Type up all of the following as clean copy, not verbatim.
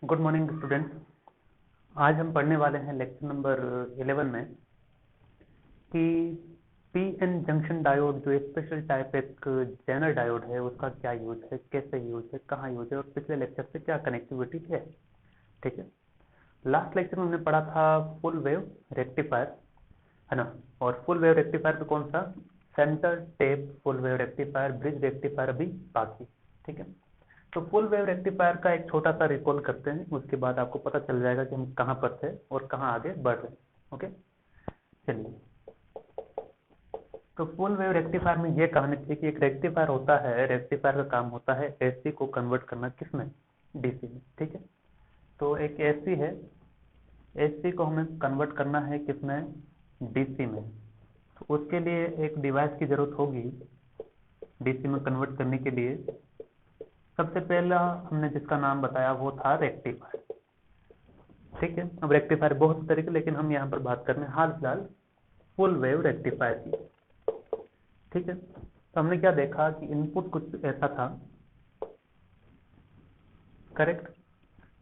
Good morning students. आज हम पढ़ने वाले हैं लेक्चर नंबर 11 में कि पीएन जंक्शन डायोड जो स्पेशल टाइप एक जेनर डायोड है उसका क्या यूज है, कैसे यूज है, कहाँ यूज है और पिछले लेक्चर से क्या कनेक्टिविटी है। ठीक है, लास्ट लेक्चर में हमने पढ़ा था फुल वेव रेक्टिफायर, है ना। और फुल वेव रेक्टिफायर पे कौन सा, centre tap full wave rectifier, bridge rectifier अभी बाकी। ठीक है, तो फुल वेव रेक्टिफायर का एक छोटा सा रिकॉल करते हैं, उसके बाद आपको पता चल जाएगा कि हम कहाँ पर थे और कहाँ आगे बढ़ रहे हैं। ओके, चलिए। तो फुल वेव रेक्टिफायर में ये कहानी थी कि एक रेक्टिफायर होता है, रेक्टिफायर का काम होता है एसी को कन्वर्ट करना किसमें, डीसी में। ठीक है, तो एक एसी है, एसी को हमें कन्वर्ट करना है किसमें, डीसी में। तो उसके लिए एक डिवाइस की जरूरत होगी डीसी में कन्वर्ट करने के लिए। सबसे पहला हमने जिसका नाम बताया वो था रेक्टिफायर। ठीक है, अब रेक्टिफायर बहुत तरीके, लेकिन हम यहाँ पर बात कर रहे हैं हाल फिलहाल फुल वेव रेक्टिफायर की। ठीक है, तो हमने क्या देखा कि इनपुट कुछ ऐसा था, करेक्ट।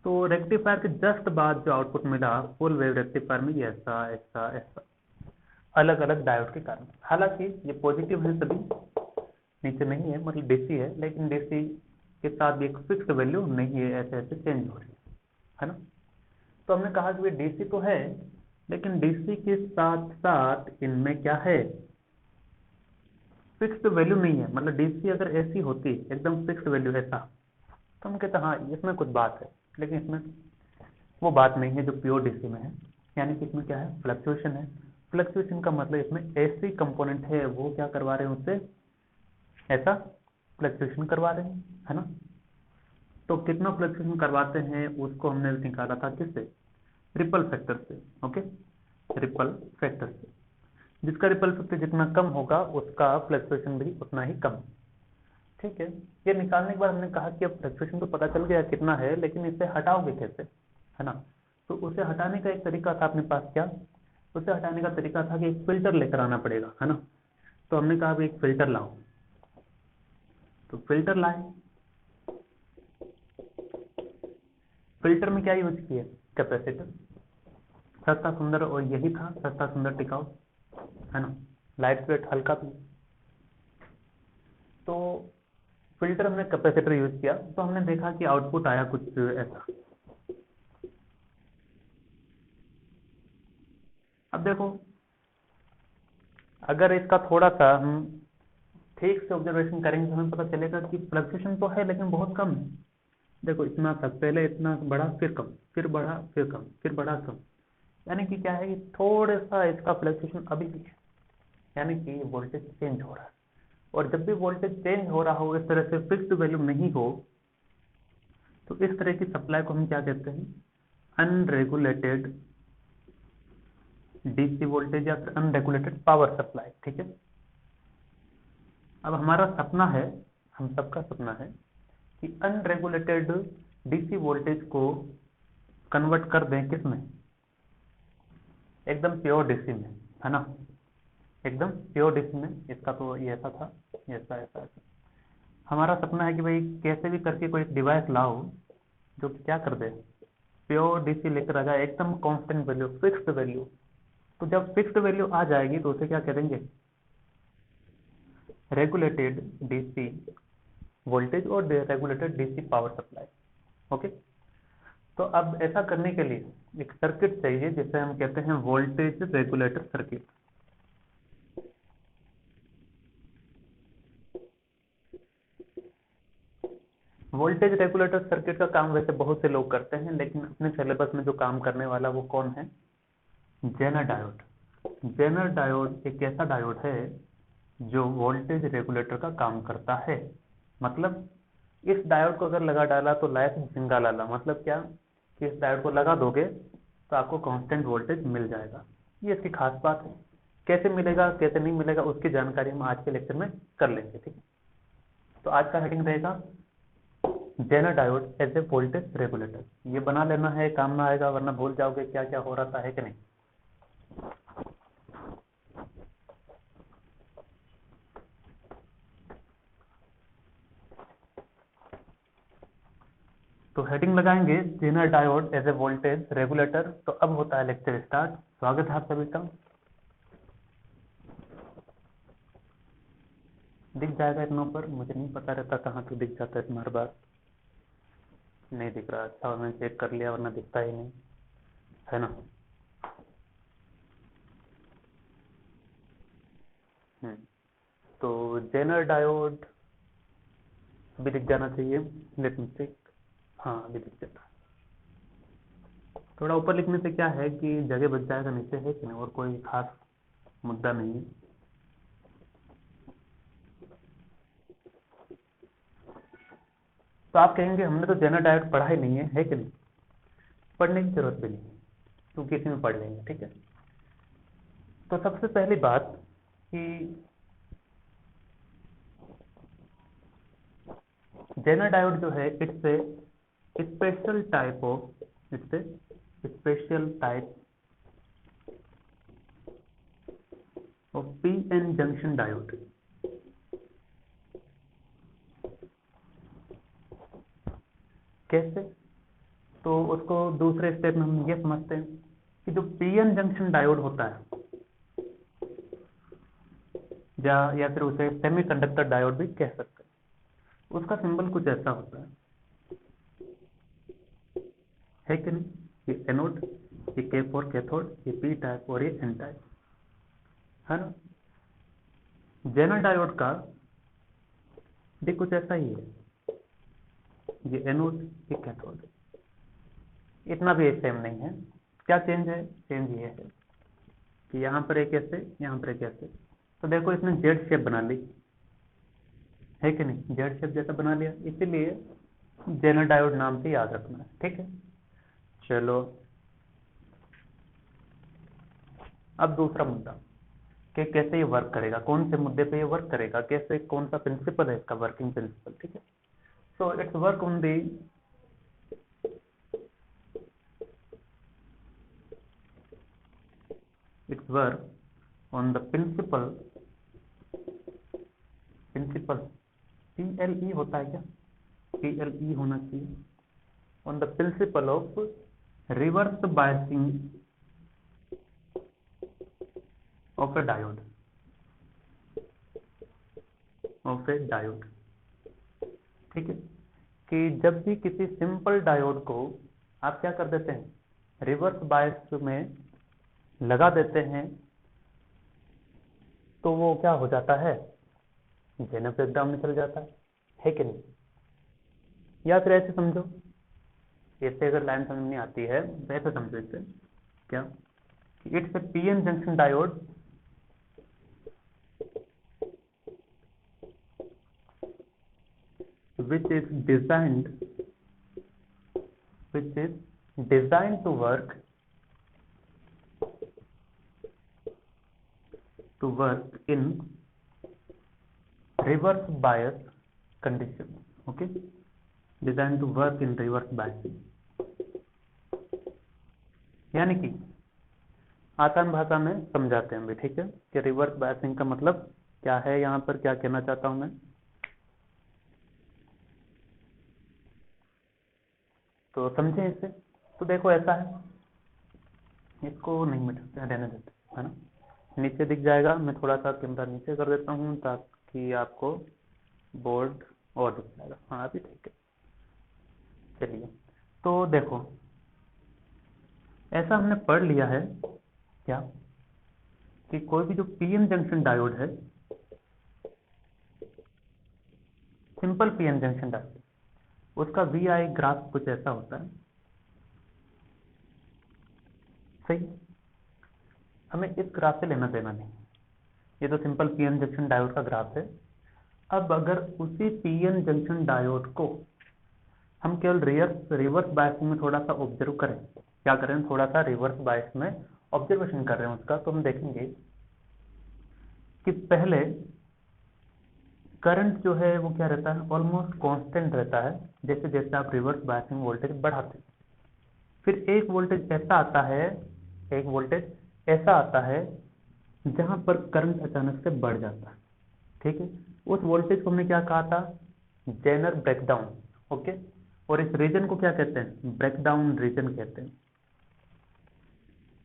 तो रेक्टिफायर के जस्ट बाद जो आउटपुट मिला फुल वेव रेक्टिफायर में, ये ऐसा ऐसा ऐसा अलग अलग डायोड के कारण। हालांकि ये पॉजिटिव है, सभी नीचे नहीं है, मतलब डीसी है, लेकिन डीसी के साथ भी एक फिक्स वैल्यू नहीं है, ऐसे ऐसे चेंज हो रही है ना। तो हमने कहा कि डीसी तो है, लेकिन डीसी के साथ साथ इनमें क्या है, फिक्स्ड वैल्यू नहीं है। मतलब डीसी अगर ऐसी होती एकदम फिक्स्ड वैल्यू ऐसा, तो हम कहते हाँ इसमें कुछ बात है, लेकिन इसमें वो बात नहीं है जो प्योर डीसी में है। यानी कि इसमें क्या है, फ्लक्चुएशन है। फ्लक्चुएशन का मतलब इसमें ऐसी कंपोनेंट है वो क्या करवा रहे हैं, उससे ऐसा फ्लक्चुएशन करवा रहे हैं, है ना। तो कितना फ्लक्चुएशन करवाते हैं उसको हमने निकाला था किससे, रिपल फैक्टर से। ओके, रिपल फैक्टर से, जिसका रिपल फैक्टर जितना कम होगा उसका फ्लक्चुएशन भी उतना ही कम। ठीक है, ये निकालने के बाद हमने कहा कि अब फ्लक्चुएशन तो पता चल गया कितना है, लेकिन इसे हटाओगे कैसे, है ना। तो उसे हटाने का एक तरीका था अपने पास, क्या, उसे हटाने का तरीका था कि एक फिल्टर लेकर आना पड़ेगा, है ना। तो हमने कहा एक फिल्टर लाओ, तो फिल्टर लाए। फिल्टर में क्या यूज किए, कैपेसिटर, सस्ता सुंदर, और यही था सस्ता सुंदर टिकाऊ, है ना, लाइट वेट, हल्का भी। तो फिल्टर हमने कैपेसिटर यूज किया, तो हमने देखा कि आउटपुट आया कुछ ऐसा। अब देखो, अगर इसका थोड़ा सा हम ठीक से ऑब्जर्वेशन करेंगे तो हमें पता चलेगा कि फ्लक्चुएशन तो है लेकिन बहुत कम है। देखो इतना था, पहले इतना बढ़ा, फिर कम, फिर बढ़ा, फिर कम, फिर बढ़ा, कम। यानी कि क्या है कि थोड़ा सा इसका फ्लक्चुएशन अभी भी है, यानी कि वोल्टेज चेंज हो रहा है। और जब भी वोल्टेज चेंज हो रहा हो, इस तरह से फिक्स्ड वैल्यू नहीं हो, तो इस तरह की सप्लाई को हम क्या कहते हैं, अनरेगुलेटेड डीसी वोल्टेज या फिर अनरेगुलेटेड पावर सप्लाई। ठीक है, अब हमारा सपना है, हम सबका सपना है कि अनरेगुलेटेड डीसी वोल्टेज को कन्वर्ट कर दें किसमें, एकदम प्योर डीसी में, है ना, एकदम प्योर डीसी में। इसका तो ये ऐसा था, ये ऐसा ऐसा ऐसा। हमारा सपना है कि भाई कैसे भी करके कोई डिवाइस लाओ जो कि क्या कर दे, प्योर डीसी लेकर आ जाए, एकदम कांस्टेंट वैल्यू, फिक्स्ड वैल्यू। तो जब फिक्स्ड वैल्यू आ जाएगी तो उसे क्या करेंगे, रेगुलेटेड डीसी वोल्टेज और regulated DC power supply. Okay, तो अब ऐसा करने के लिए एक सर्किट चाहिए जिसे हम कहते हैं voltage regulator circuit. Voltage regulator circuit का काम वैसे बहुत से लोग करते हैं, लेकिन अपने सिलेबस में जो काम करने वाला वो कौन है, जेनर डायोड। जेनर डायोड एक ऐसा डायोड है जो वोल्टेज रेगुलेटर का काम करता है। मतलब इस डायोड को अगर लगा डाला तो लाइफ झिंगा लाला। मतलब क्या, कि इस डायोड को लगा दोगे तो आपको कांस्टेंट वोल्टेज मिल जाएगा। ये इसकी खास बात है। कैसे मिलेगा कैसे नहीं मिलेगा उसकी जानकारी हम आज के लेक्चर में कर लेंगे। ठीक है, तो आज का हेडिंग रहेगा Zener diode as a voltage regulator. ये बना लेना है, काम में आएगा, वरना भूल जाओगे क्या क्या हो रहा था, है कि नहीं। तो हेडिंग लगाएंगे Zener diode as a voltage regulator. तो अब होता है लेक्चर स्टार्ट। स्वागत है आप सभी का। दिख जाएगा इतना पर, मुझे नहीं पता रहता कहाँ तो दिख जाता है तुम्हारे बार। नहीं दिख रहा, अच्छा मैंने चेक कर लिया वरना दिखता ही नहीं है ना। तो जेनर डायोड भी दिख जाना चाहिए। Let me check. हाँ अभी दिख जाता है। थोड़ा ऊपर लिखने से क्या है कि जगह बच जाएगा, नीचे है कि नहीं, और कोई खास मुद्दा नहीं है। तो आप कहेंगे हमने तो जेनर डायोड पढ़ा ही नहीं है कि नहीं। पढ़ने की जरूरत भी नहीं है, क्योंकि इसी में पढ़ लेंगे, ठीक है। तो सबसे पहली बात कि जेनर डायोड जो है it's a special type of PN junction diode. कैसे? तो उसको दूसरे स्टेप में हम ये समझते हैं कि जो पीएन जंक्शन डायोड होता है या फिर उसे सेमीकंडक्टर डायोड भी कह सकते हैं, उसका सिंबल कुछ ऐसा होता है कि नहीं। ये एनोड, ये के फॉर कैथोड, ये पी टाइप और ये एन टाइप, है ना। जेनर डायोड का भी कुछ ऐसा ही है, ये एनोड, ये कैथोड। इतना भी सेम नहीं है। क्या चेंज है? चेंज ये है कि यहाँ पर एक ऐसे, यहाँ पर एक ऐसे। तो देखो इसने जेड शेप बना ली है कि नहीं, जेड शेप जैसा बना लिया, इसीलिए जेनर डायोड नाम से याद रखना है, ठीक है। चलो अब दूसरा मुद्दा कि कैसे ये वर्क करेगा, कौन से मुद्दे पे ये वर्क करेगा, कैसे, कौन सा प्रिंसिपल है इसका, वर्किंग प्रिंसिपल, ठीक है। So it's work on the principle PLE होता है क्या, PLE होना चाहिए, on the principle of reverse biasing of a diode, ठीक है। कि जब भी किसी सिंपल डायोड को आप क्या कर देते हैं, रिवर्स बायस में लगा देते हैं, तो वो क्या हो जाता है, जेनर ब्रेकडाउन में चल जाता है कि नहीं। या फिर ऐसे समझो, ऐसे अगर लाइन समझ नहीं आती है वैसे समझो इससे क्या, it's a PN junction diode which is designed to work in reverse bias condition, okay, designed to work in reverse biasing। यानी कि आसान भाषा में समझाते हैं भी, ठीक है, कि रिवर्स बायसिंग का मतलब क्या है, यहाँ पर क्या कहना चाहता हूं मैं। तो समझे इसे। तो देखो ऐसा है, इसको नहीं मिटाते हैं, रहने देते हैं, है ना। नीचे दिख जाएगा, मैं थोड़ा सा कैमरा नीचे कर देता हूँ ताकि आपको बोर्ड और दिख जाएगा। हाँ अभी ठीक है। चलिए तो देखो, ऐसा हमने पढ़ लिया है क्या कि कोई भी जो पीएन जंक्शन डायोड है, सिंपल पीएन जंक्शन डायोड, उसका VI ग्राफ कुछ ऐसा होता है, सही। हमें इस ग्राफ से लेना देना नहीं, ये तो सिंपल पीएन जंक्शन डायोड का ग्राफ है। अब अगर उसी पीएन जंक्शन डायोड को हम केवल रिवर्स बायस में थोड़ा सा ऑब्जर्व करें, क्या करें, थोड़ा सा रिवर्स बायस में ऑब्जर्वेशन कर रहे हैं उसका, तो हम देखेंगे कि पहले करंट जो है वो क्या रहता है, ऑलमोस्ट कांस्टेंट रहता है, जैसे जैसे आप रिवर्स बायसिंग वोल्टेज बढ़ाते हैं। फिर एक वोल्टेज ऐसा आता है जहां पर करंट अचानक से बढ़ जाता है, ठीक है। उस वोल्टेज को हमने क्या कहा था, जेनर ब्रेकडाउन, ओके। और इस रीजन को क्या कहते हैं, ब्रेकडाउन रीजन कहते हैं।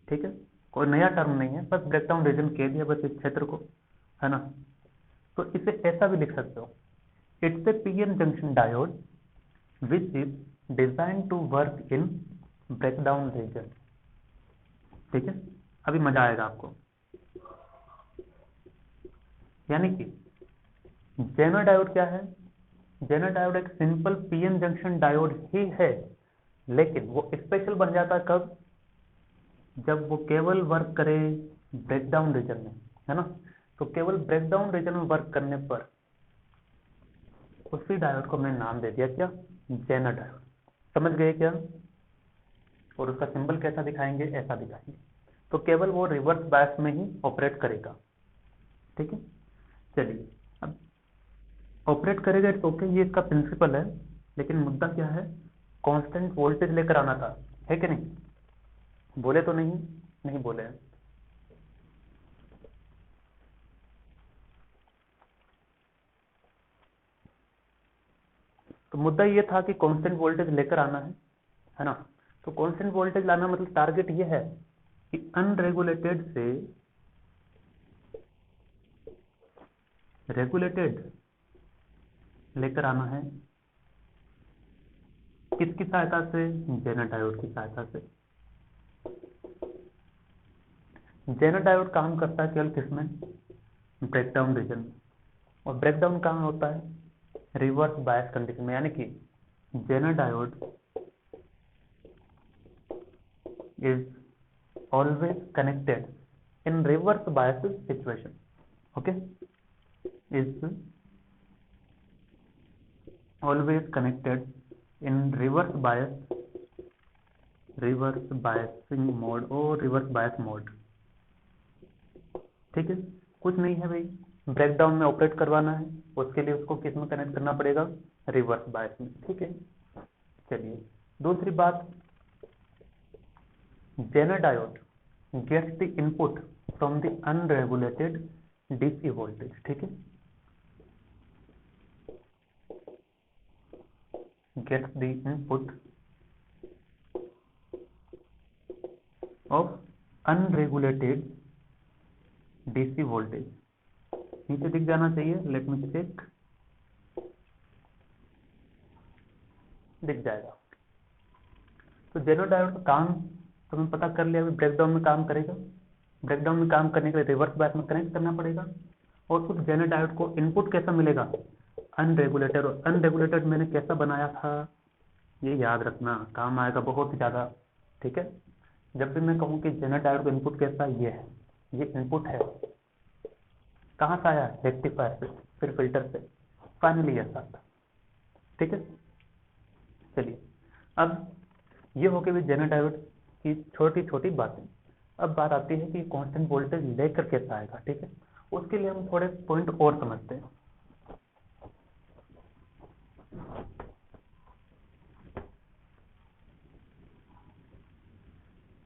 ठीक है, कोई नया टर्म नहीं है, बस ब्रेकडाउन रीजन कह दिया बस इस क्षेत्र को, है ना। तो इसे ऐसा भी लिख सकते हो, it's a PN junction diode which is design to work in breakdown region. ठीक है, अभी मजा आएगा आपको। यानी कि जेनर डायोड क्या है, जेनर डायोड एक सिंपल पीएन जंक्शन डायोड ही है, लेकिन वो स्पेशल बन जाता है कब, जब वो केवल वर्क करे ब्रेकडाउन रीजन में, है ना। तो केवल ब्रेकडाउन रीजन में वर्क करने पर उसी डायोड को मैंने नाम दे दिया क्या, जेनर डायोड। समझ गए क्या। और उसका सिंबल कैसा दिखाएंगे, ऐसा दिखाएंगे। तो केवल वो रिवर्स बायस में ही ऑपरेट करेगा। ठीक है, चलिए अब ऑपरेट करेगा तो ओके, ये इसका प्रिंसिपल है, लेकिन मुद्दा क्या है, कांस्टेंट वोल्टेज लेकर आना था, है कि नहीं। बोले तो नहीं, नहीं बोले हैं। तो मुद्दा ये था कि कांस्टेंट वोल्टेज लेकर आना है ना। तो कांस्टेंट वोल्टेज लाना मतलब टारगेट ये है कि अनरेगुलेटेड से रेगुलेटेड लेकर आना है, किसकी सहायता से, जेनर डायोड की सहायता से। जेनर डायोड काम करता है केवल किसमें, ब्रेकडाउन रीजन में। और ब्रेकडाउन कहाँ होता है, रिवर्स बायस कंडीशन में। यानी कि Zener diode is always connected in reverse bias situation. Okay, is always connected in reverse biasing mode और reverse bias mode. ठीक है, कुछ नहीं है भाई, ब्रेकडाउन में ऑपरेट करवाना है, उसके लिए उसको किस में कनेक्ट करना पड़ेगा, रिवर्स बायस में। ठीक है, चलिए दूसरी बात, Zener diode gets the input from the unregulated DC voltage। ठीक है, gets the input of unregulated DC voltage। नीचे दिख जाना चाहिए, लेट मी चेक, दिख जाएगा। तो जेनर डायोड का काम तुमने पता कर लिया, अभी ब्रेकडाउन में काम करेगा, ब्रेकडाउन में काम करने के लिए रिवर्स बायस में कनेक्ट करना पड़ेगा। और उस जेनर डायोड को इनपुट कैसा मिलेगा, अनरेगुलेटेड। और अनरेगुलेटेड मैंने कैसा बनाया था, ये याद रखना, काम आएगा बहुत ज्यादा। ठीक है, जब भी मैं कहूँ कि जेनर डायोड का इनपुट कैसा, ये है, ये इनपुट है, कहाँ से आया, रेक्टिफायर से, फिर फिल्टर से, फाइनली ऐसा था। ठीक है, चलिए अब ये हो गई जेनर डायोड की छोटी छोटी बातें। अब बात आती है कि कांस्टेंट वोल्टेज लेकर कैसा आएगा। ठीक है, उसके लिए हम थोड़े पॉइंट और समझते हैं।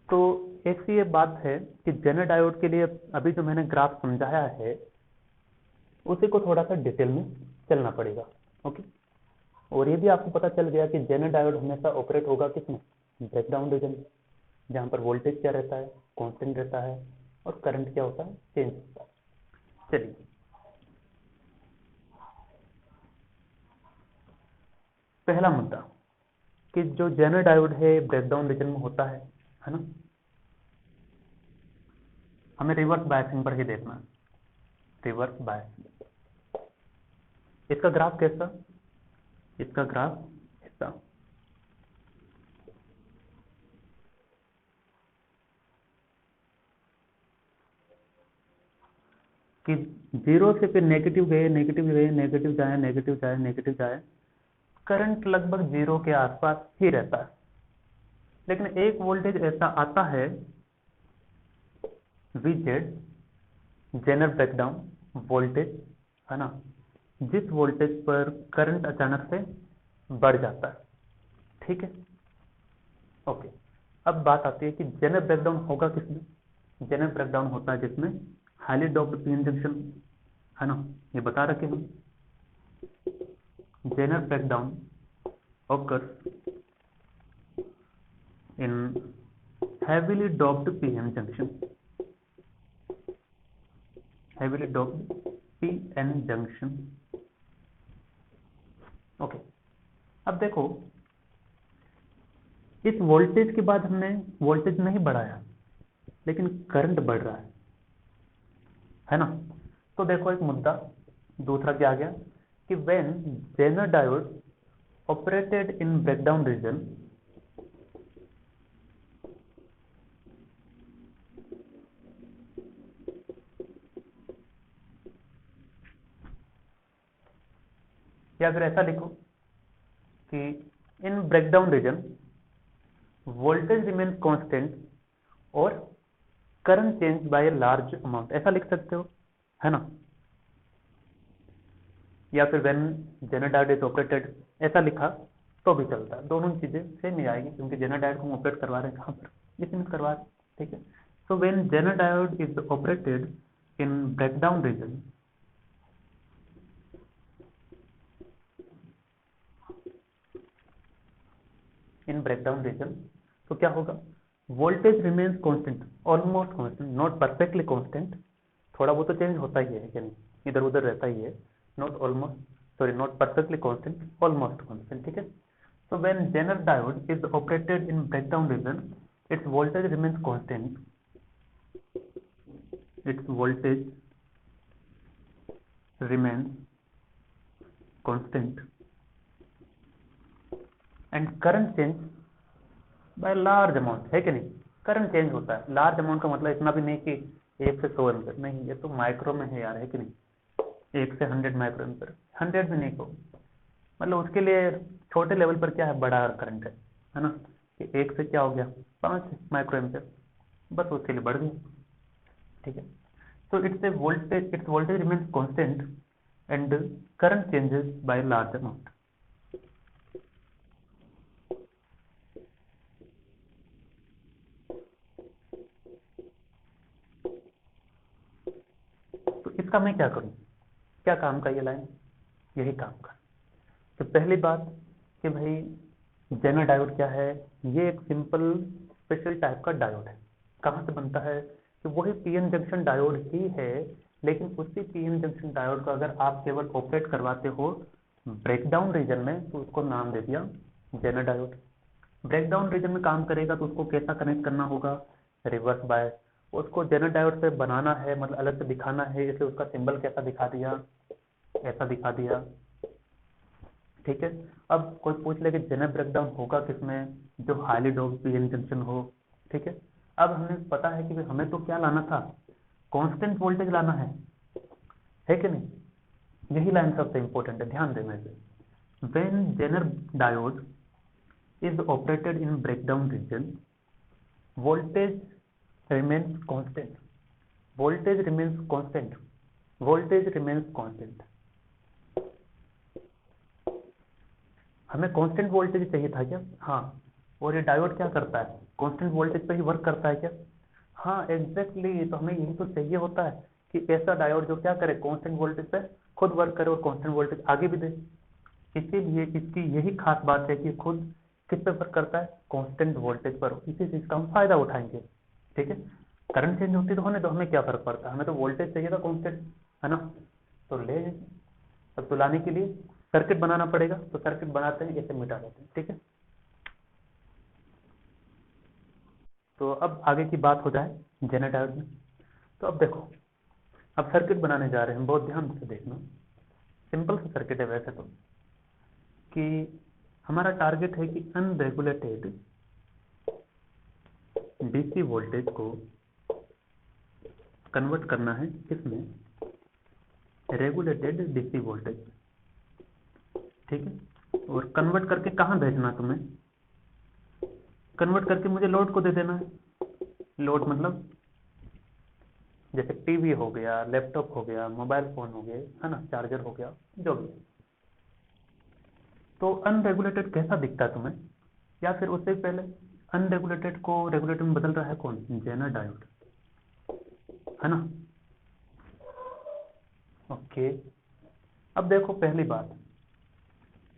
तो एक सी ये बात है कि जेनर डायोड के लिए अभी जो मैंने ग्राफ समझाया है उसी को थोड़ा सा डिटेल में चलना पड़ेगा। ओके, और ये भी आपको पता चल गया कि जेनर डायोड हमेशा ऑपरेट होगा किसमें, ब्रेकडाउन रीजन में, जहां पर वोल्टेज क्या रहता है, कांस्टेंट रहता है, और करंट क्या होता है, चेंज होता है। चलिए पहला मुद्दा कि जो जेनर डायोड है ब्रेकडाउन रीजन में होता है ना, हमें रिवर्स बायसिंग पर ही देखना है, रिवर्स बायसिंग। इसका ग्राफ कैसा, इसका ग्राफ ऐसा, कि जीरो से फिर नेगेटिव गए, नेगेटिव गए, नेगेटिव जाए, नेगेटिव जाए, नेगेटिव जाए, करंट लगभग जीरो के आसपास ही रहता है। लेकिन एक वोल्टेज ऐसा आता है VZ, जेनर ब्रेकडाउन वोल्टेज, है ना, जिस वोल्टेज पर करंट अचानक से बढ़ जाता है। ठीक है, ओके। अब बात आती है कि जेनर ब्रेकडाउन होगा किसमें, जेनर ब्रेकडाउन होता है जिसमें हाईली डोप्ड पीएन जंक्शन, है ना, ये बता रखे हम। Zener breakdown occurs in heavily doped PN junction, heavily doped PN junction। Okay, अब देखो इस वोल्टेज के बाद हमने वोल्टेज नहीं बढ़ाया लेकिन करंट बढ़ रहा है ना। तो देखो एक मुद्दा दूसरा क्या आ गया कि when Zener diode operated in breakdown region, या फिर ऐसा लिखो कि in breakdown region voltage remain constant और current change by large amount, ऐसा लिख सकते हो, है ना। या फिर when Zener diode is operated ऐसा लिखा तो भी चलता है, दोनों चीजें सेम ही आएगी क्योंकि जेनर डायोड को हम ऑपरेट करवा रहे हैं कहां पर, इसमें करवा रहे हैं, ठीक है। So when Zener diode is operated in breakdown region, in breakdown region, तो क्या होगा, voltage remains constant, almost constant, not perfectly constant, थोड़ा बहुत तो चेंज होता ही है, यानी इधर उधर रहता ही है, not almost, sorry not perfectly constant, almost constant, ठीक है। So when Zener diode is operated in breakdown region, it's voltage remains constant, it's voltage remains constant and current change by large amount, है कि नहीं। Current change होता है, large amount का मतलब इतना भी नहीं कि 1 से 100 एम्पीयर, नहीं, ये तो माइक्रो में है यार, है कि नहीं। 1 से 100 माइक्रो एम्पीयर, 100 भी नहीं को, मतलब उसके लिए छोटे लेवल पर क्या है, बड़ा करंट है ना, कि 1 से क्या हो गया 5 माइक्रो एम्पीयर, बस उसके लिए बढ़ गया, ठीक है। तो it's voltage remains constant and current changes by large amount. तो इसका मैं क्या करूं, क्या काम का ये लाइन, यही काम का। तो पहली बात कि भाई जेनर डायोड क्या है, ये एक सिंपल स्पेशल टाइप का डायोड है। कहाँ से बनता है, कि वही पीएन जंक्शन डायोड ही है, लेकिन उसी पीएन जंक्शन डायोड को अगर आप केवल ऑपरेट करवाते हो ब्रेकडाउन रीजन में तो उसको नाम दे दिया जेनर डायोड। ब्रेकडाउन रीजन में काम करेगा तो उसको कैसा कनेक्ट करना होगा, रिवर्स बायस, उसको जेनर डायोड से बनाना है, मतलब अलग से दिखाना है, इसलिए उसका सिंबल कैसा दिखा दिया, ऐसा दिखा दिया, ठीक है। अब कोई पूछ ले कि जेनर ब्रेकडाउन होगा किसमें, जो हाईली डोप्ड पीएन जंक्शन हो, ठीक है। अब हमें पता है कि हमें तो क्या लाना था, कांस्टेंट वोल्टेज लाना है कि नहीं। यही लाइन सबसे इंपॉर्टेंट है, ध्यान देना इसे। When Zener diode is operated in breakdown region, voltage remains constant, voltage remains constant, voltage remains constant. हमें कांस्टेंट वोल्टेज चाहिए था क्या, हाँ। और ये डायोड क्या करता है, कांस्टेंट वोल्टेज पे ही वर्क करता है क्या, हाँ एग्जैक्टली। तो हमें यही तो चाहिए होता है कि ऐसा डायोड जो क्या करे, कांस्टेंट वोल्टेज पे खुद वर्क करे और कांस्टेंट वोल्टेज आगे भी दे। इसीलिए इसकी यही खास बात है कि खुद किस पे वर्क करता है, कांस्टेंट वोल्टेज पर, इसी चीज का हम फायदा उठाएंगे, ठीक है। करंट चेंज होती तो होने तो हमें क्या फर्क पड़ता है, हमें तो वोल्टेज चाहिए था कांस्टेंट, है ना। तो ले अब तो लाने के लिए सर्किट बनाना पड़ेगा, तो सर्किट बनाते हैं, ऐसे मिटा देते हैं, ठीक है। तो अब आगे की बात हो जाए जेनर डायोड में। तो अब देखो, अब सर्किट बनाने जा रहे हैं, बहुत ध्यान से देखना। सिंपल सा सर्किट है वैसे तो, कि हमारा टारगेट है कि अनरेगुलेटेड डीसी वोल्टेज को कन्वर्ट करना है किसमें, रेगुलेटेड डीसी वोल्टेज, ठीक है। और कन्वर्ट करके कहाँ भेजना तुम्हें, कन्वर्ट करके मुझे लोड को दे देना है। लोड मतलब जैसे टीवी हो गया, लैपटॉप हो गया, मोबाइल फोन हो गए, है ना, चार्जर हो गया, जो भी। तो अनरेगुलेटेड कैसा दिखता है तुम्हें, या फिर उससे पहले अनरेगुलेटेड को रेगुलेटेड में बदल रहा है कौन, जेनर डायोड, है ना। ओके, अब देखो पहली बात,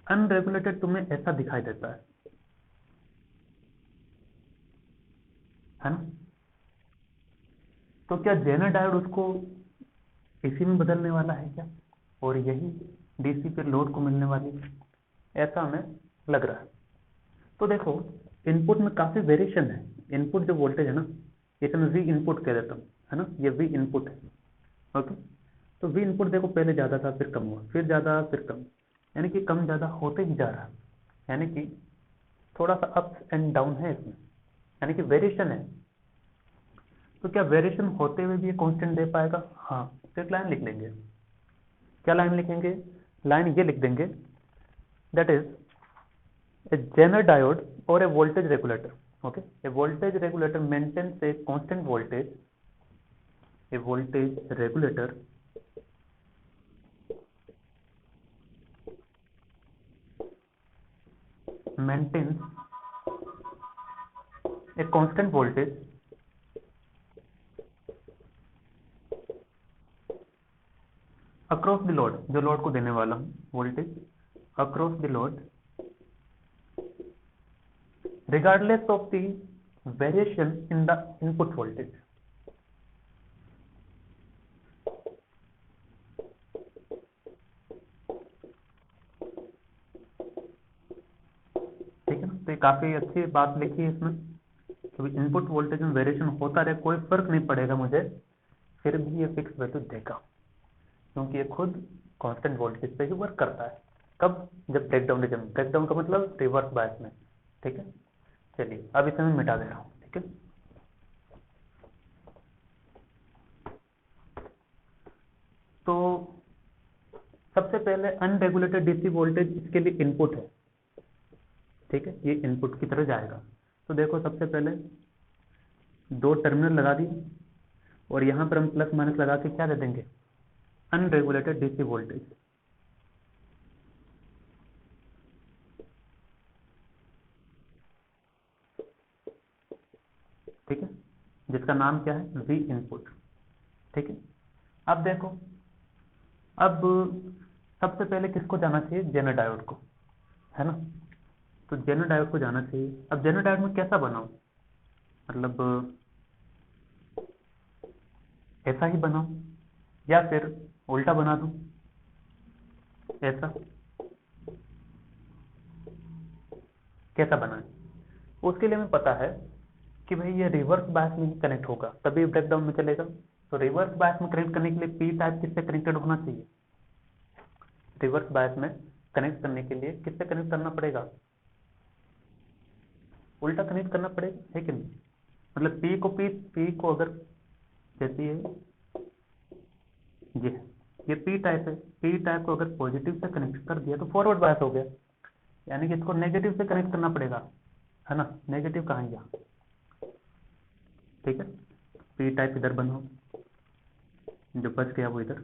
अनरेगुलेटेड तुम्हें ऐसा दिखाई देता है ना? तो क्या जेनर डायोड उसको इसी में बदलने वाला है क्या, और यही डीसी पे लोड को मिलने वाली है? ऐसा हमें लग रहा है। तो देखो इनपुट में काफी वेरिएशन है। इनपुट जो वोल्टेज है ना, इसे मैं वी इनपुट कह देता हूँ, है ना, ये वी इनपुट है। ओके, तो वी इनपुट देखो पहले ज्यादा था, फिर कम हुआ, फिर ज्यादा, फिर कम, यानी कि कम ज्यादा होते ही जा रहा है, यानी कि थोड़ा सा अप्स एंड डाउन है इसमें, यानी कि वेरिएशन है। तो क्या वेरिएशन होते हुए भी ये कांस्टेंट दे पाएगा? हाँ, तो एक लाइन लिख लेंगे। क्या लाइन लिखेंगे? लाइन ये लिख देंगे, that is a Zener diode or a voltage regulator. Okay, a voltage regulator maintains a constant voltage. A voltage regulator maintains a constant voltage across the load, जो लोड को देने वाला हूं, voltage across the load regardless of the variation in the input voltage. ठीक है ना? तो ये काफी अच्छी बात लिखी है इसमें, क्योंकि इनपुट वोल्टेज में वेरिएशन होता रहे, कोई फर्क नहीं पड़ेगा मुझे, फिर भी ये फिक्स वैल्यू देगा, क्योंकि ये खुद कांस्टेंट वोल्टेज पे ही वर्क करता है। कब? जब ब्रेकडाउन रीजन, ब्रेकडाउन का मतलब रिवर्स बायस में। ठीक है, चलिए अब इसे मैं मिटा दे रहा हूँ। ठीक है, तो सबसे पहले अनरेगुलेटेड डीसी वोल्टेज इसके लिए इनपुट है। ठीक है, ये इनपुट की तरह जाएगा। तो देखो सबसे पहले दो टर्मिनल लगा दिए, और यहां पर हम प्लस माइनस लगा के क्या दे देंगे? Unregulated DC voltage. ठीक है, जिसका नाम क्या है? We input. ठीक है, अब देखो, अब सबसे पहले किसको जाना चाहिए? जेनर डायोड को, है ना? तो जेनर डायोड को जाना चाहिए। अब जेनर डायोड में कैसा बनाऊं, मतलब ऐसा ही बनाऊं या फिर उल्टा बना दूं, ऐसा? कैसा बनाएं? उसके लिए हमें पता है कि भाई ये रिवर्स बायस में ही कनेक्ट होगा, तभी ब्रेकडाउन में चलेगा। तो रिवर्स बायस में कनेक्ट करने के लिए पी टाइप किससे कनेक्टेड होना चाहिए? रिवर्स बायस में कनेक्ट करने के लिए किससे कनेक्ट करना पड़ेगा? उल्टा कनेक्ट करना पड़ेगा, है कि नहीं? मतलब पी को अगर, जैसे ये ये पी टाइप है, पी टाइप को अगर पॉजिटिव से कनेक्ट कर दिया तो फॉरवर्ड बायस हो गया, यानी कि इसको नेगेटिव से कनेक्ट करना पड़ेगा, है ना? नेगेटिव कहाँ है? यहाँ। ठीक है, पी टाइप इधर बनाओ, जो बच गया वो इधर।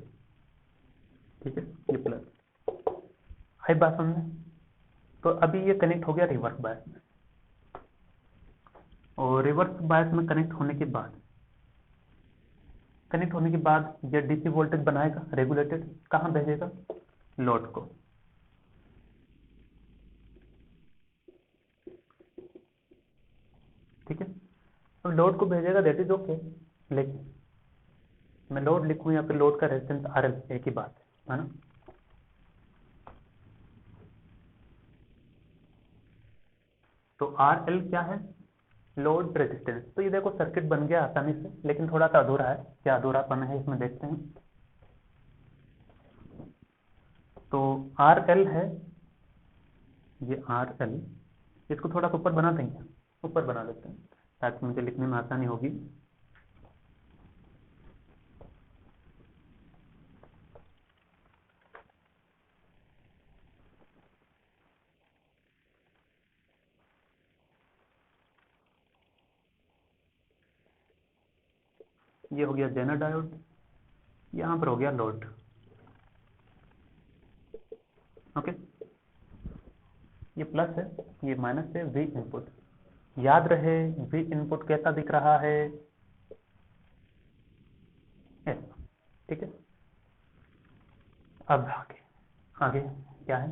ठीक है, ये प्लस, आई बात समझे? तो अभी ये कनेक्ट हो गया रिवर्स बायस में, और रिवर्स बायस में कनेक्ट होने के बाद ये डीसी वोल्टेज बनाएगा रेगुलेटेड, कहाँ भेजेगा? लोड को। ठीक है, अब लोड को भेजेगा, दैट इज ओके, लेकिन मैं लोड लिखूं या फिर लोड का रेजिस्टेंस आरएल, एक ही बात है ना? तो आरएल क्या है? Load resistance. तो ये देखो सर्किट बन गया आसानी से, लेकिन थोड़ा सा अधूरा है। क्या अधूरापन है इसमें, देखते हैं। तो आर एल है, ये आर एल, इसको थोड़ा सा ऊपर बना देंगे, ऊपर बना देते हैं ताकि मुझे लिखने में आसानी होगी। ये हो गया जेनर डायोड, यहां पर हो गया लोड। ओके, ये प्लस है, ये माइनस है, वी इनपुट। याद रहे वी इनपुट कैसा दिख रहा है? ऐसा। ठीक है, अब आगे आगे क्या है?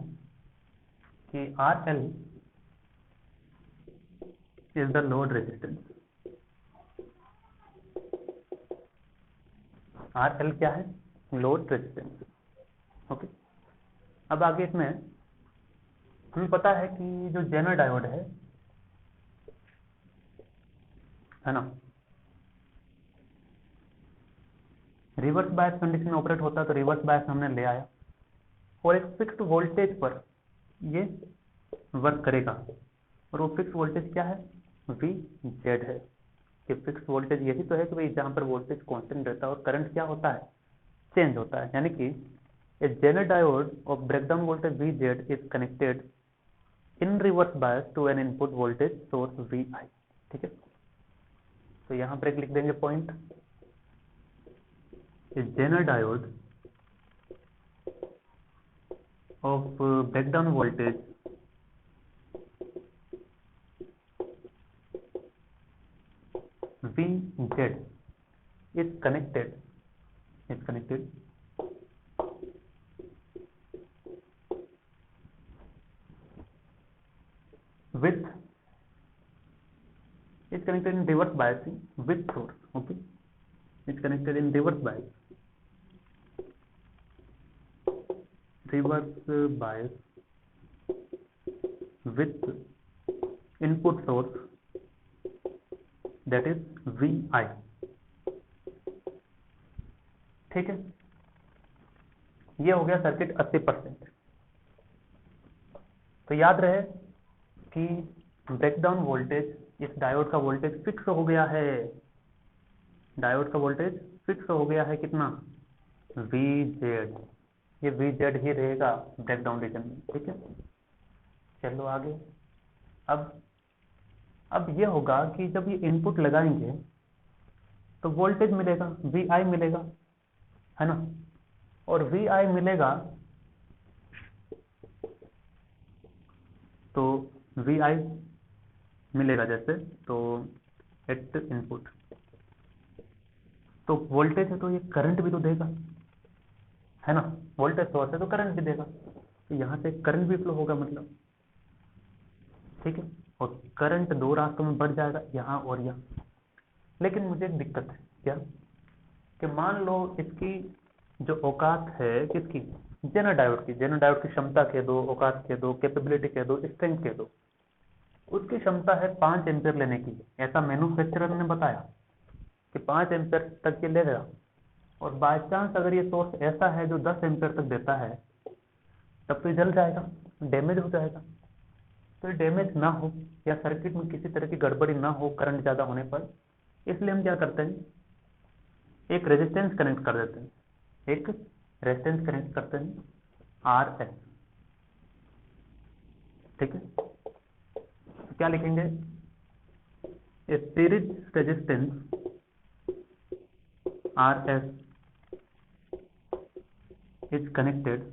कि RL is the load resistance. RL क्या है? Load resistance. ओके, अब आगे इसमें हमें पता है कि जो जेनर डायोड है ना, रिवर्स बायस कंडीशन में ऑपरेट होता है, तो रिवर्स बायस हमने ले आया और एक फिक्स्ड वोल्टेज पर ये वर्क करेगा, और वो फिक्स वोल्टेज क्या है? VZ है। कि फिक्स वोल्टेज यही तो है कि भाई जहां पर वोल्टेज कांस्टेंट रहता है और करंट क्या होता है? चेंज होता है। यानी कि a Zener diode of breakdown voltage VZ is connected in reverse bias to an input voltage source VI। ठीक है, तो यहां पर एक लिख देंगे point, a Zener diode of breakdown voltage VZ is connected with is connected in reverse biasing with source. Okay, it's connected in reverse bias with input source that is VI। ठीक है, ये हो गया सर्किट 80%। तो याद रहे कि breakdown voltage, इस डायोड का वोल्टेज फिक्स हो गया है, डायोड का वोल्टेज फिक्स हो गया है कितना? VZ। ये VZ ही रहेगा ब्रेकडाउन रीजन में। ठीक है, चलो आगे। अब ये होगा कि जब ये इनपुट लगाएंगे तो वोल्टेज मिलेगा, VI मिलेगा, है ना, और VI मिलेगा तो VI मिलेगा जैसे, तो एट इनपुट तो वोल्टेज है तो ये करंट भी तो देगा, है ना, वोल्टेज सोर्स है तो करंट भी देगा, तो यहां से करंट भी फ्लो होगा मतलब। ठीक है, और करंट दो रास्तों में बढ़ जाएगा, यहाँ और यहाँ। लेकिन मुझे एक दिक्कत है, क्या? कि मान लो इसकी जो औकात है किसकी? जेनर डायोड की। जेनर डायोड की क्षमता कह दो, औकात कह दो, कैपेबिलिटी कह दो, स्ट्रेंथ कह दो। उसकी क्षमता है 5 एम्पियर लेने की, ऐसा मैन्युफैक्चरर ने बताया कि 5 एम्पियर तक ये लेगा। और बाय चांस अगर ये सोर्स ऐसा है जो 10 एम्पियर तक देता है, तब तो ये जल जाएगा, डैमेज हो जाएगा। तो ये डैमेज ना हो या सर्किट में किसी तरह की गड़बड़ी ना हो करंट ज्यादा होने पर, इसलिए हम क्या करते हैं, एक रेजिस्टेंस कनेक्ट कर देते हैं, एक रेजिस्टेंस कनेक्ट करते हैं RS। ठीक है, तो क्या लिखेंगे? A series resistance RS is connected,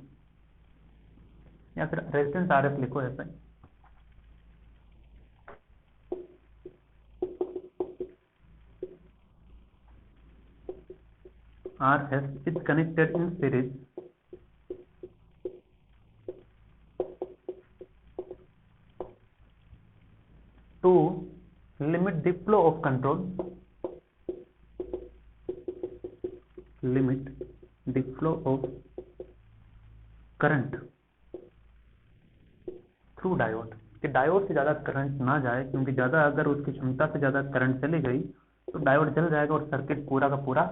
या फिर रेजिस्टेंस RS लिखो ऐसा, RS is connected in series to limit the flow of control, limit the flow of current through diode। कि डायोड से ज्यादा करंट ना जाए, क्योंकि ज्यादा अगर उसकी क्षमता से ज्यादा करंट चली गई तो डायोड जल जाएगा और सर्किट पूरा का पूरा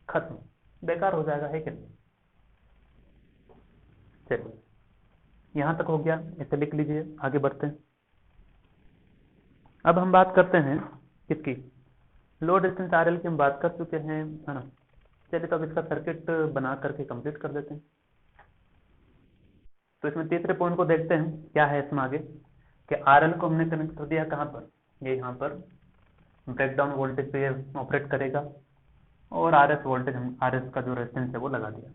खत्म, बेकार हो जाएगा, है क्या? चलिए, यहां तक हो गया, इसे लिख लीजिए, आगे बढ़ते हैं। अब हम बात करते हैं किसकी? लोड रेजिस्टेंस RL की हम बात कर चुके हैं, है ना। चलिए, तो अब इसका सर्किट बना करके कंप्लीट कर देते हैं। तो इसमें तीसरे पॉइंट को देखते हैं, क्या है इसमें आगे, कि RL को हमने कनेक्ट कर दिया कहां पर? ये यहाँ पर ब्रेकडाउन वोल्टेज पे ऑपरेट करेगा, और RS वोल्टेज, हम RS का जो रेजिस्टेंस है वो लगा दिया।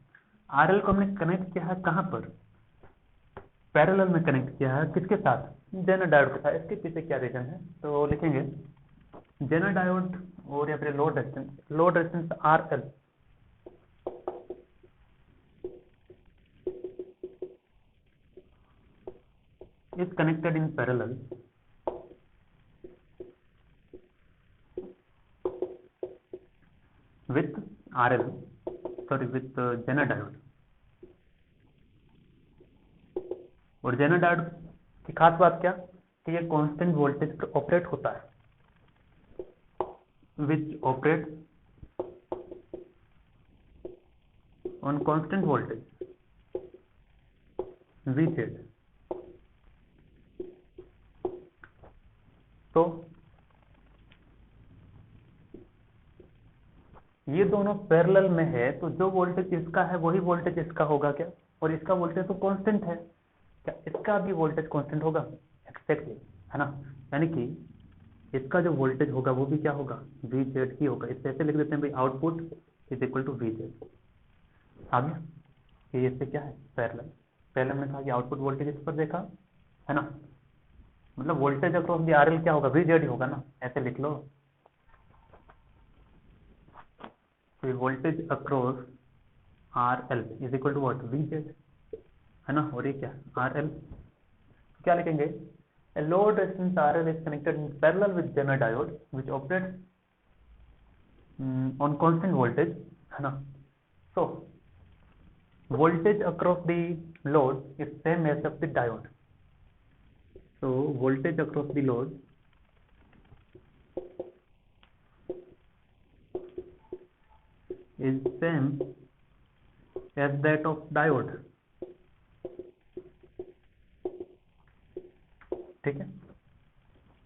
RL को हमने कनेक्ट किया है कहां पर? पैरेलल में कनेक्ट किया है, किसके साथ? जेनर डायोड के साथ। इसके पीछे क्या रीजन है, तो लिखेंगे जेनर डायोड और या फिर load resistance RL is connected in parallel with RL, with Zener diode। और Zener diode की खास बात क्या कि ये कांस्टेंट वोल्टेज पर ऑपरेट होता है, which operates on constant voltage Vz। तो ये दोनों पैरेलल में है, तो जो वोल्टेज इसका है वही वोल्टेज इसका होगा क्या, और इसका वोल्टेज तो कांस्टेंट है, क्या इसका भी वोल्टेज कांस्टेंट होगा? एक्जैक्टली, है ना। यानी कि इसका जो वोल्टेज होगा वो भी क्या होगा? Vz ही होगा। इसे ऐसे लिख देते हैं भाई, output is equal to Vz। आ गया? ये इससे क्या है? पैरेलल। पहले हमने कहा कि आउटपुट वोल्टेज इस पर देखा, है ना, मतलब वोल्टेज अक्रॉस दी RL क्या होगा? Vz ही होगा ना, ऐसे लिख लो। तो voltage across RL is equal to what? Vz, है ना। और ये क्या? RL, तो क्या लिखेंगे? A load resistance RL is connected in parallel with Zener diode which operates on constant voltage, है ना। So voltage across the load is same as of the diode। So voltage across the load is same as that of diode। ठीक है,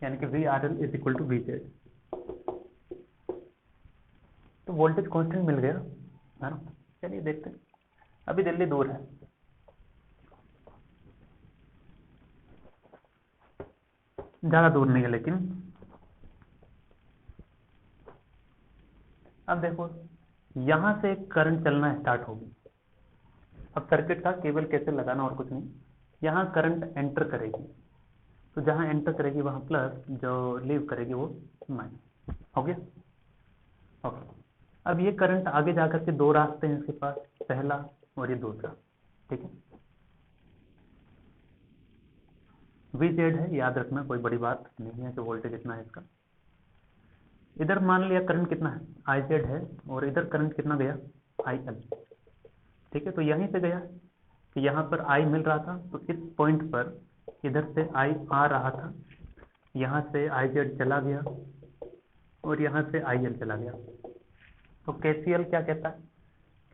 यानी कि VRL is equal to Vz। तो voltage constant मिल गया, है ना। चलिए देखते हैं। अभी दिल्ली दूर है, ज्यादा दूर नहीं है, लेकिन अब देखो यहां से करंट चलना स्टार्ट होगी। अब सर्किट का केवल कैसे लगाना और कुछ नहीं। यहां करंट एंटर करेगी, तो जहां एंटर करेगी वहां प्लस, जो लीव करेगी वो माइनस। हो गया? ओके। अब ये करंट आगे जाकर के दो रास्ते हैं इसके पास, पहला और ये दूसरा। ठीक है, Vz है, याद रखना, कोई बड़ी बात नहीं है कि वोल्टेज इतना है इसका। इधर मान लिया करंट कितना है? Iz है, और इधर करंट कितना गया? IL। ठीक है, तो यहीं से गया कि यहाँ पर I मिल रहा था, तो इस पॉइंट पर इधर से I आ रहा था, यहाँ से Iz चला गया और यहाँ से IL चला गया। तो KCL क्या कहता है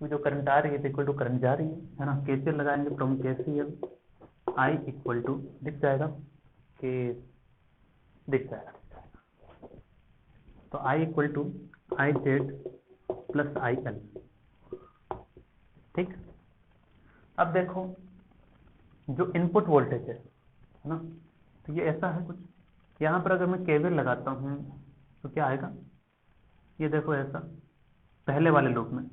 कि जो करंट आ रही है इक्वल टू करंट जा रही है ना। KCL लगाएंगे, from KCL I equal to, दिख जाएगा कि दिख जाएगा, तो I equal to IZ plus IL। ठीक, अब देखो जो इनपुट वोल्टेज है ना, तो ये ऐसा है कुछ। यहाँ पर अगर मैं KVL लगाता हूँ तो क्या आएगा? ये देखो ऐसा, पहले वाले लूप में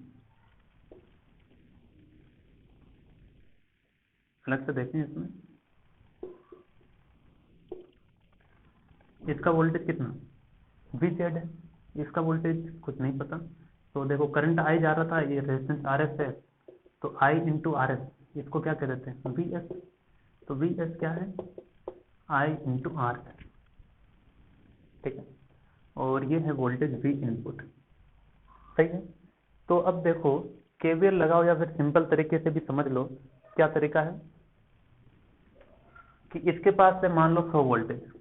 अलग से देखें, इसमें इसका वोल्टेज कितना? Vz है, इसका वोल्टेज कुछ नहीं पता। तो देखो करंट I जा रहा था, ये रेजिस्टेंस RS है, तो I इंटू RS, इसको क्या कह देते हैं? Vs। तो Vs क्या है? I into R। ठीक है, और ये है वोल्टेज V इनपुट। सही है। तो अब देखो KVL लगाओ, या फिर सिंपल तरीके से भी समझ लो। क्या तरीका है कि इसके पास से मान लो 100 वोल्टेज,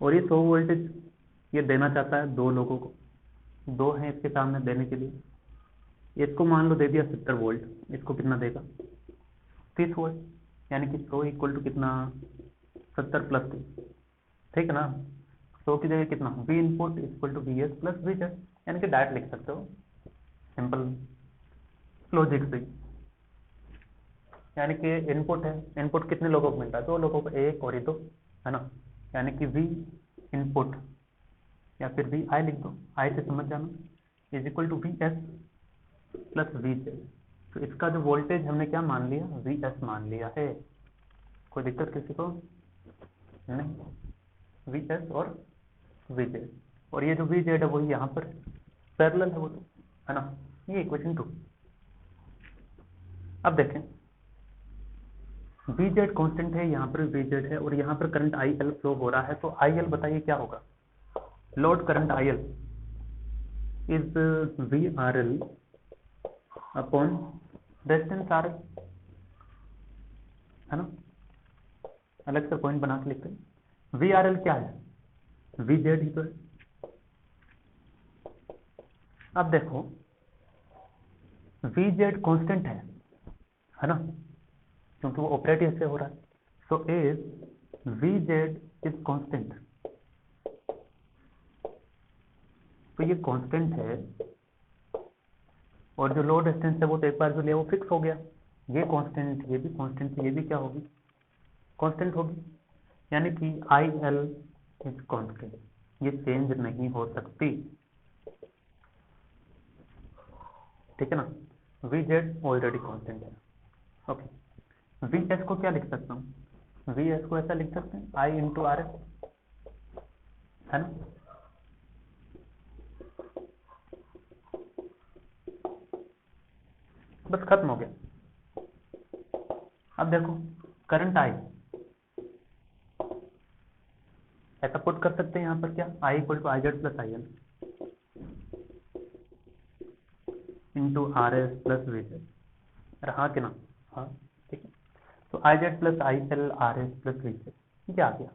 और ये 100 वोल्टेज ये देना चाहता है दो लोगों को, दो हैं इसके सामने देने के लिए। इसको मान लो दे दिया 70 वोल्ट, इसको कितना देगा? 30 वोल्ट, यानी कि 100 इक्वल टू कितना? 70 प्लस 30। ठीक है ना। 100 की जगह कितना? V input equal to Vs plus Vz, यानी कि डायरेक्ट लिख सकते हो, सिंपल लॉजिक से। यानी कि इनपुट है, इनपुट कितने लोगों को मिलता है? 2 लोगों को, एक और ये 2, है ना। यानी कि V इनपुट या फिर V I लिख दो, I से समझ जाना, is equal to Vs plus Vz। तो इसका जो वोल्टेज हमने क्या मान लिया? Vs मान लिया है। कोई दिक्कत किसी को? नहीं, Vs और Vz, और ये जो Vz है वही यहाँ पर पैरेलल है वो, तो है ना। ये इक्वेशन 2। अब देखें वी जेड कॉन्स्टेंट है, यहाँ पर वी जेड है और यहाँ पर करंट आई एल फ्लो हो रहा है, तो आई एल बताइए क्या होगा, load current I L is V R L upon resistance R L, है ना, अलग से पॉइंट बना के लिखते हैं। वी आर एल क्या है, वी जेड ही तो है। अब देखो वी जेड कॉन्स्टेंट है ना, क्योंकि वो ऑपरेट ऐसे हो रहा है, so is V Z is constant, तो ये कांस्टेंट है और जो लोड रेजिस्टेंस है वो तो एक बार जो लिया वो फिक्स हो गया, ये कांस्टेंट, ये भी कांस्टेंट, ये भी क्या होगी, कांस्टेंट होगी, यानी कि आई एल इज कांस्टेंट, ये चेंज नहीं हो सकती, ठीक है ना। वी जेड ऑलरेडी कांस्टेंट है। ओके, वी एस को क्या लिख सकता हूँ, वी एस को ऐसा लिख सकते हैं आई इंटू आर एस, है ना। बस खत्म हो गया। अब देखो करंट आई ऐसा पुट कर सकते हैं यहाँ पर, क्या I equal to I Z plus I L into R S plus V Z, रहा कि ना, हाँ ठीक है। तो I Z plus I L R S plus V Z ये आ गया।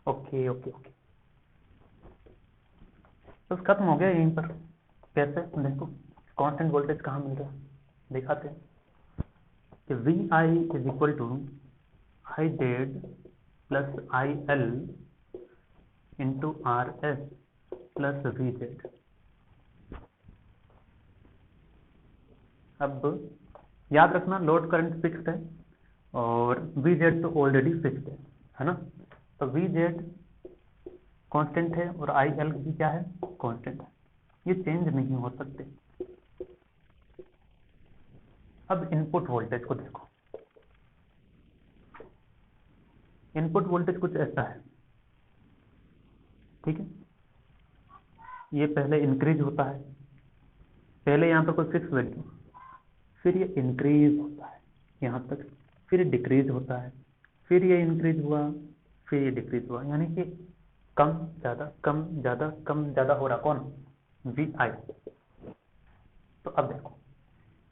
ओके ओके ओके, बस खत्म हो गया यहीं पर। कैसे देखो कांस्टेंट वोल्टेज कहाँ मिल रहा है, दिखाते हैं कि V I is equal to I Z plus I L into R S plus V Z. अब याद रखना लोड करंट फिक्स्ड है और वी जेड तो ऑलरेडी फिक्स्ड है ना, तो वी जेड कांस्टेंट है और आई एल भी क्या है, कांस्टेंट है, ये चेंज नहीं हो सकते। अब इनपुट वोल्टेज को देखो, इनपुट वोल्टेज कुछ ऐसा है, ठीक है, ये पहले इंक्रीज होता है, पहले यहाँ पर कोई फिक्स वैल्यू, फिर ये इंक्रीज होता है यहाँ तक, फिर डिक्रीज होता है, फिर ये इंक्रीज हुआ, फिर ये डिक्रीज हुआ, यानी कि कम ज्यादा कम ज्यादा कम ज्यादा हो रहा, कौन, वी आई। तो अब देखो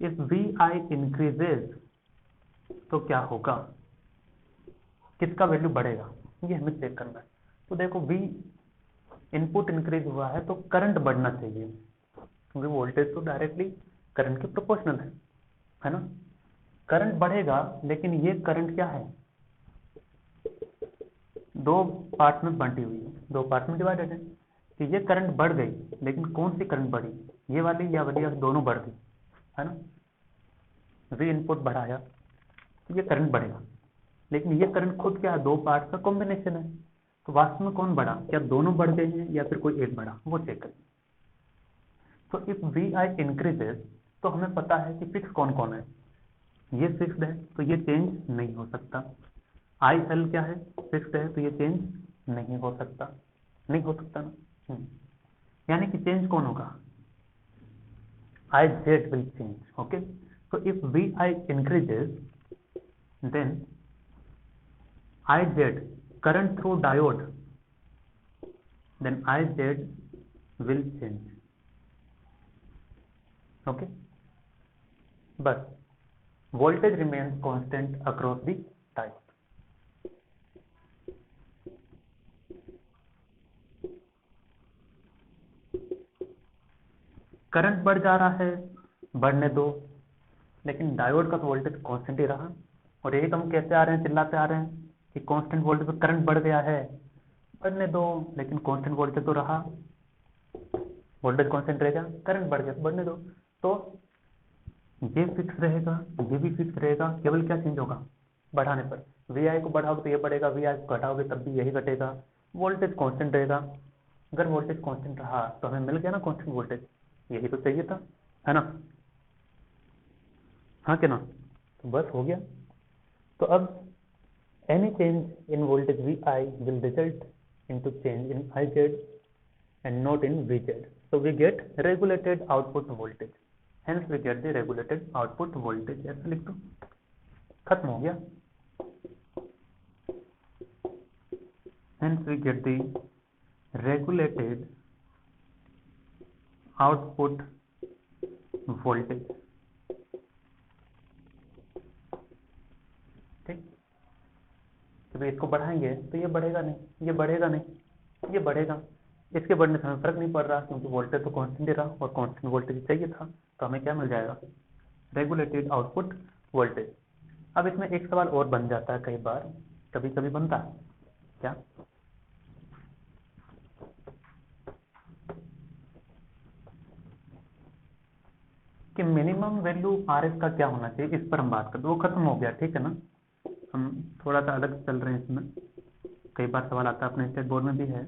इफ वी आई इंक्रीजेज तो क्या होगा, किसका वैल्यू बढ़ेगा, ये हमें चेक करना है। तो देखो वी इनपुट इंक्रीज हुआ है तो करंट बढ़ना चाहिए, क्योंकि वोल्टेज तो डायरेक्टली करंट के प्रोपोर्शनल है ना, करंट बढ़ेगा, लेकिन ये करंट क्या है, दो पार्ट में बंटी हुई है, दो पार्ट में डिवाइडेड है, कि ये करंट बढ़ गई, लेकिन कौन सी करंट बढ़ी, ये वाली या वाली, दोनों बढ़ गई, है ना। वी इनपुट बढ़ाया तो ये करंट बढ़ेगा, लेकिन ये करंट खुद क्या है, दो पार्ट का कॉम्बिनेशन है, तो वास्तव में कौन बढ़ा, क्या दोनों बढ़ गए हैं या फिर कोई एक बढ़ा, वो चेक करें। तो इफ वी आई इंक्रीजेस तो हमें पता है कि फिक्स कौन कौन है, ये फिक्स्ड है तो ये चेंज नहीं हो सकता, आई एल क्या है, फिक्स्ड है तो ये चेंज नहीं हो सकता, नहीं हो सकता ना, यानी कि चेंज कौन होगा, I Z will change. Okay, so if Vi increases, then IZ current through diode, then IZ will change. Okay, but voltage remains constant across the diode. Current बढ़ जा रहा है, बढ़ने दो, लेकिन डायोड का तो वोल्टेज कांस्टेंट ही रहा, और यही तो हम कहते आ रहे हैं, चिल्लाते आ रहे हैं कि कांस्टेंट वोल्टेज पर करंट बढ़ गया है, बढ़ने दो, लेकिन कांस्टेंट वोल्टेज तो रहा, वोल्टेज कांस्टेंट रहेगा, करंट बढ़ गया तो बढ़ने दो, तो ये फिक्स रहेगा, ये भी फिक्स रहेगा, केवल क्या चेंज होगा, बढ़ाने पर, वी आई को बढ़ाओगे तो ये बढ़ेगा, वी आई को घटाओगे तब भी यही घटेगा, वोल्टेज कांस्टेंट रहेगा। अगर वोल्टेज कांस्टेंट रहा तो हमें मिल गया ना कांस्टेंट वोल्टेज, यही तो चाहिए था, है ना, हाँ क्या ना, तो बस हो गया। तो अब any change in voltage Vi will result into change in Iz and not in Vz, so we get regulated output voltage, hence we get the regulated output voltage, ऐसा लिख दो, खत्म हो गया। hence we get the regulated output voltage। ठीक, तो भाई इसको बढ़ाएंगे तो ये बढ़ेगा नहीं, ये बढ़ेगा नहीं, ये बढ़ेगा, इसके बढ़ने से हमें फर्क नहीं पड़ रहा क्योंकि वोल्टेज तो कांस्टेंट ही रहा और कांस्टेंट वोल्टेज चाहिए था, तो हमें क्या मिल जाएगा, रेगुलेटेड आउटपुट वोल्टेज। अब इसमें एक सवाल और बन जाता है, कई बार कभी कभी बनता है क्या, कि मिनिमम वैल्यू आर एस का क्या होना चाहिए, इस पर हम बात करते, वो खत्म हो गया, ठीक है ना। हम थोड़ा सा अलग चल रहे हैं इसमें, कई बार सवाल आता है, अपने स्टेट बोर्ड में भी है,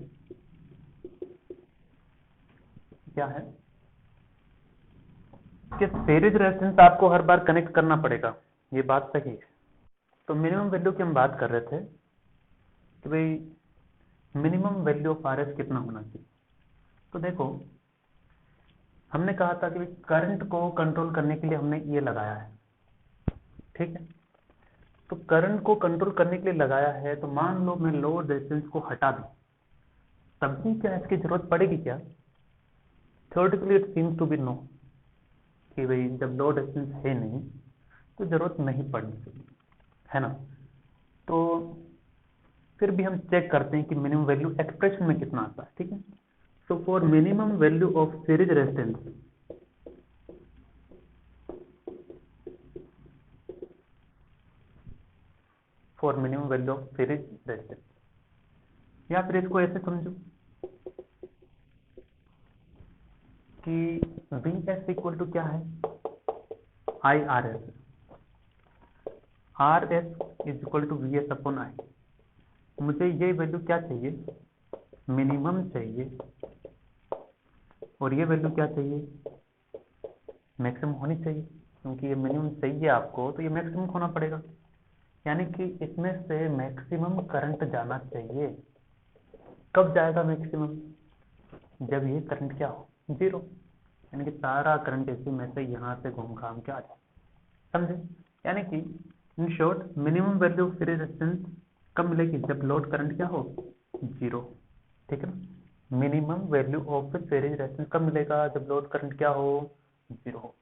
क्या है कि सीरीज रेजिस्टेंस आपको हर बार कनेक्ट करना पड़ेगा, ये बात सही है। तो मिनिमम वैल्यू की हम बात कर रहे थे कि भाई minimum value of R S कितना होना चाहिए। तो देखो हमने कहा था कि करंट को कंट्रोल करने के लिए हमने ये लगाया है, ठीक है। तो करंट को कंट्रोल करने के लिए लगाया है, तो मान लो मैं लोड रेजिस्टेंस को हटा दूं, तब भी क्या इसकी जरूरत पड़ेगी क्या, theoretically it seems to be no, कि भाई जब लोड रेजिस्टेंस है नहीं तो जरूरत नहीं पड़नी चाहिए, है ना। तो फिर भी हम चेक करते हैं कि मिनिमम वैल्यू एक्सप्रेशन में कितना आता है, ठीक है। So for minimum value of series resistance, for minimum value of series resistance, या फिर इसको ऐसे समझो कि वी एस इक्वल टू क्या है, I R S, R S is equal to V S upon I. मुझे ये वैल्यू क्या चाहिए, मिनिमम चाहिए, और ये वैल्यू क्या चाहिए, मैक्सिमम होनी चाहिए, क्योंकि ये मिनिमम चाहिए आपको तो ये मैक्सिमम होना पड़ेगा, यानी कि इसमें से मैक्सिमम करंट जाना चाहिए। कब जाएगा मैक्सिमम, जब ये करंट क्या हो, जीरो, यानी कि सारा करंट इसी में से यहाँ से घूम घाम के आ जाए, समझे। यानी कि in short minimum value of series resistance कब मिलेगी, जब लोड करंट क्या हो, जीरो, ठीक है ना। Minimum value of series resistance कब मिलेगा, जब लोड करंट क्या हो, जीरो हो।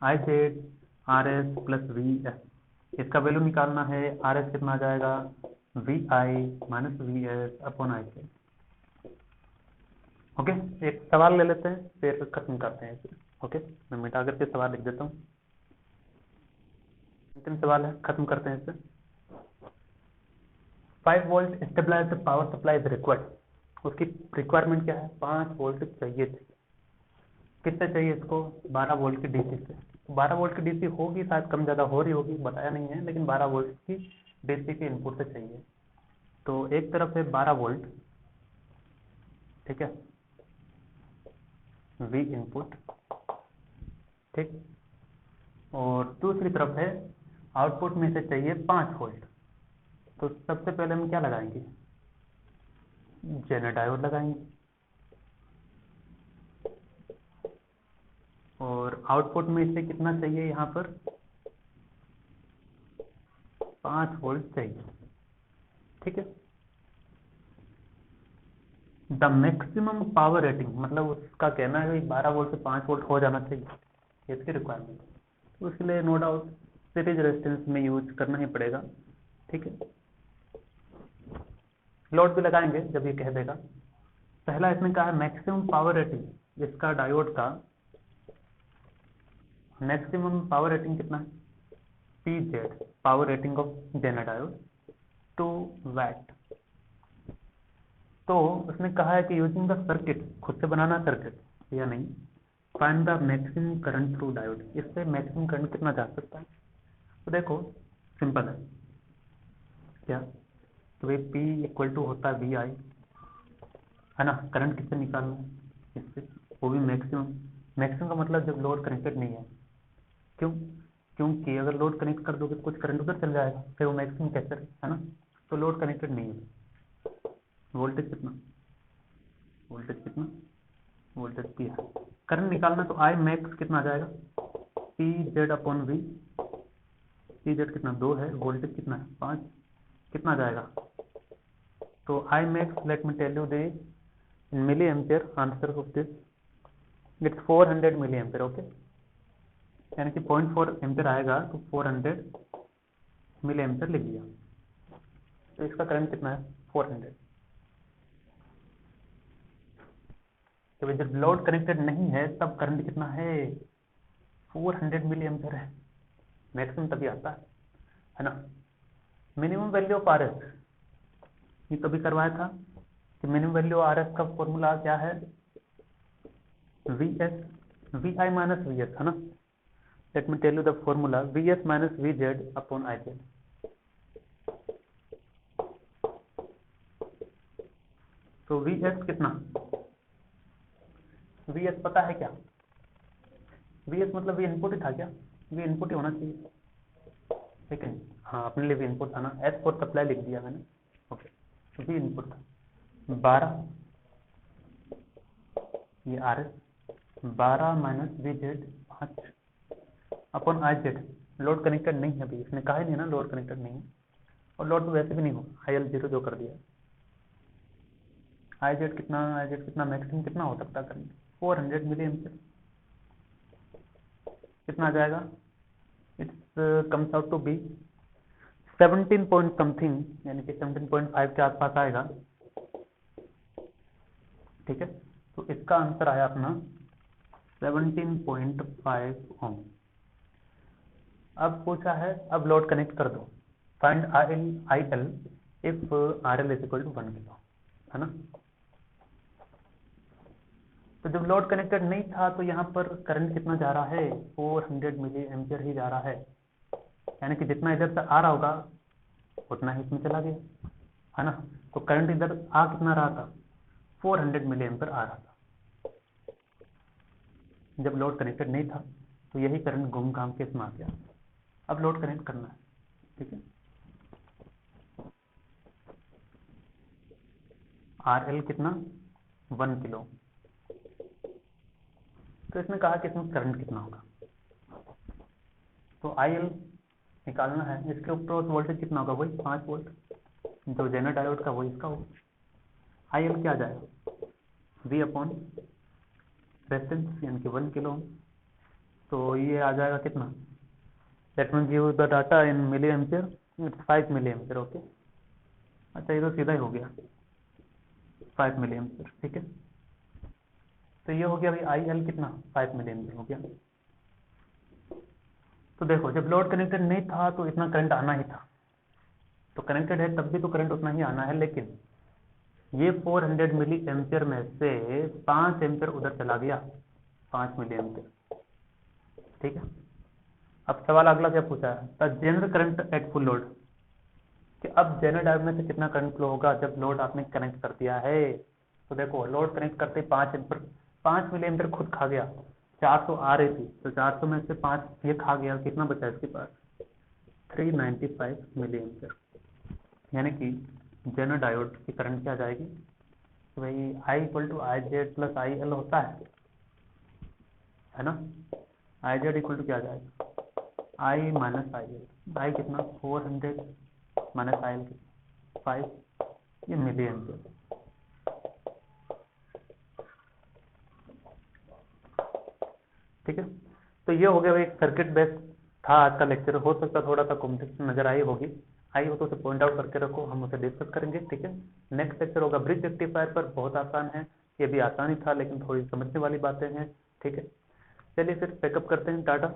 I Z R S plus V S, इसका वैल्यू निकालना है, आर एस कितना आ जाएगा, V I minus V S upon I Z. Okay, एक सवाल ले लेते हैं फिर खत्म करते हैं इसे। ओके, मैं मिटा करके सवाल लिख देता हूँ, अंतिम सवाल है, खत्म करते हैं इसे। 5 volt stabilized power supply is required, उसकी रिक्वायरमेंट क्या है, 5 वोल्ट चाहिए थी, किससे चाहिए इसको, 12 वोल्ट की डीसी से। 12 वोल्ट की डीसी होगी, शायद कम ज़्यादा हो रही होगी, बताया नहीं है, लेकिन 12 वोल्ट की डीसी के इनपुट से चाहिए। तो एक तरफ है 12 वोल्ट, ठीक है, वी इनपुट, ठीक, और दूसरी तरफ है आउटपुट में से चाहिए 5 वोल्ट। तो सबसे पहले हम क्या लगाएंगे, जेनर डायोड लगाएंगे, और आउटपुट में से कितना चाहिए, यहाँ पर 5 वोल्ट चाहिए, ठीक है। द मैक्सिमम पावर रेटिंग, मतलब उसका कहना है कि 12 वोल्ट से 5 वोल्ट हो जाना चाहिए, इसकी रिक्वायरमेंट, तो उसके लिए नो डाउट सीरीज रेजिस्टेंस में यूज करना ही पड़ेगा, ठीक है। लोड भी लगाएंगे जब ये कह देगा। पहला इसमें कहा है मैक्सिमम पावर रेटिंग, इसका डायोड का मैक्सिमम पावर रेटिंग कितना है, PZ, power rating of Zener diode 2 watt. तो उसने कहा है कि यूजिंग द सर्किट, खुद से बनाना सर्किट या नहीं, find the maximum current through diode, इससे मैक्सिमम करंट कितना जा सकता है। तो देखो सिंपल है, क्या, तो भाई P इक्वल टू होता है वी आई, है ना, करंट किससे निकालना है, इससे, वो भी मैक्सिमम। मैक्सिमम का मतलब जब लोड कनेक्टेड नहीं है, क्यों, क्योंकि अगर लोड कनेक्ट कर दोगे तो कुछ करंट उधर चल जाएगा, फिर वो मैक्सिमम कैसे है ना। तो लोड कनेक्टेड नहीं है, वोल्टेज कितना, वोल्टेज कितना, वोल्टेज P है, करंट निकालना, तो आई मैक्स कितना आ जाएगा, P Z upon V, E Z कितना 2 है, वोल्टेज कितना है 5, कितना आ जाएगा? तो I max let me tell you the in milliampere answer of this, it's 400 milliampere. Okay, यानी कि 0.4 एम्पियर आएगा तो 400 मिली एम्पियर लिख दिया। तो इसका करंट कितना है 400। तो जब लोड कनेक्टेड नहीं है तब करंट कितना है 400 मिली एम्पियर है, मैक्सिमम तभी आता है ना। Minimum value of R S, ये कभी करवाया था कि मिनिमम वैल्यू आर एस का फॉर्मूला क्या है, V S V I minus V S, है ना। Let me tell you the formula, V S minus V Z upon I Z. तो वी एस कितना, वी एस पता है क्या, वी एस मतलब वी इनपुट ही था क्या, वी इनपुट ही होना चाहिए, लेकिन हाँ अपने लिए वी इनपुट था ना, एस फॉर सप्लाई लिख दिया मैंने। ओके, तो वी इनपुट था 12, ये R S 12 minus V Z 5 upon I Z. Load connected नहीं है अभी, इसने कहा ही नहीं ना लोड कनेक्टेड नहीं है, और लोड तो वैसे भी नहीं हो, आई एल 0 जो कर दिया। आई जेड कितना मैक्सिमम कितना हो सकता है करंट 400 मिली एम्पियर, कितना आ जाएगा, it's comes out to be 17 point something, यानी कि 17.5 के आसपास आएगा। ठीक है, तो इसका आंसर आया अपना 17.5 ओम। अब पूछा है, अब लोड कनेक्ट कर दो, find I L if R L is equal to 1 kilo, है ना। तो जब लोड कनेक्टेड नहीं था तो यहाँ पर करंट कितना जा रहा है 400 मिली एम्पियर ही जा रहा है, यानी कि जितना इधर से आ रहा होगा उतना ही इसमें चला गया, है ना। तो करंट इधर आ कितना रहा था 400 मिली एम्पियर आ रहा था, जब लोड कनेक्टेड नहीं था तो यही करंट घूम घाम के इसमें आ गया। अब लोड कनेक्ट करना है, ठीक है। आर एल कितना 1 किलो, तो इसने कहा कि इसमें करंट कितना होगा, तो आई एल निकालना है। इसके ऊपर वोल्टेज कितना होगा, वही 5 वोल्ट, जो जेनर डायोड का वही इसका होगा। आई एल क्या आ जाएगा, वी अपॉन रेजिस्टेंस यानी कि 1 किलो, तो ये आ जाएगा कितना, let me give the data in milliampere, it's 5 milliampere. Okay, अच्छा ये तो सीधा ही हो गया 5 मिली एम्पियर, ठीक है। तो ये हो गया अभी आई एल कितना 5 मिली एम्पियर हो गया। तो देखो जब लोड कनेक्टेड नहीं था तो इतना करंट आना ही था, तो कनेक्टेड है तब भी तो करंट उतना ही आना है, लेकिन ये 400 मिली एम्पियर में से 5 एम्पियर उधर चला गया, 5 मिली एम्पियर, ठीक है। अब सवाल अगला क्या पूछा है, the general current at full load, कि अब जनरल डायोड में से कितना करंट फ्लो होगा जब लोड आपने कनेक्ट कर दिया है। तो देखो लोड कनेक्ट करते 5 मिली एम्पियर खुद खा गया, 400 आ रही थी तो 400 में से 5 ये खा गया, कितना बचा इसके पास 395 मिली एम्पियर, यानी कि जनरल डायोड की करंट क्या जाएगी, तो भाई I equal to I Z plus I L होता है ना। आई जेड इक्वल टू क्या जाएगा, आई माइनस आई एल, आई कितना 400 माइनस आई एल 5, ये मिली एम्पियर। ठीक है, तो ये हो गया एक सर्किट बेस्ड था आज का लेक्चर, हो सकता थोड़ा सा कॉम्प्लेक्स नजर आई होगी, आई हो तो उसे पॉइंट आउट करके रखो, हम उसे डिस्कस करेंगे, ठीक है। नेक्स्ट लेक्चर होगा ब्रिज रेक्टिफायर पर, बहुत आसान है, ये भी आसान ही था लेकिन थोड़ी समझने वाली बातें हैं, ठीक है। चलिए फिर पैकअप करते हैं, टाटा।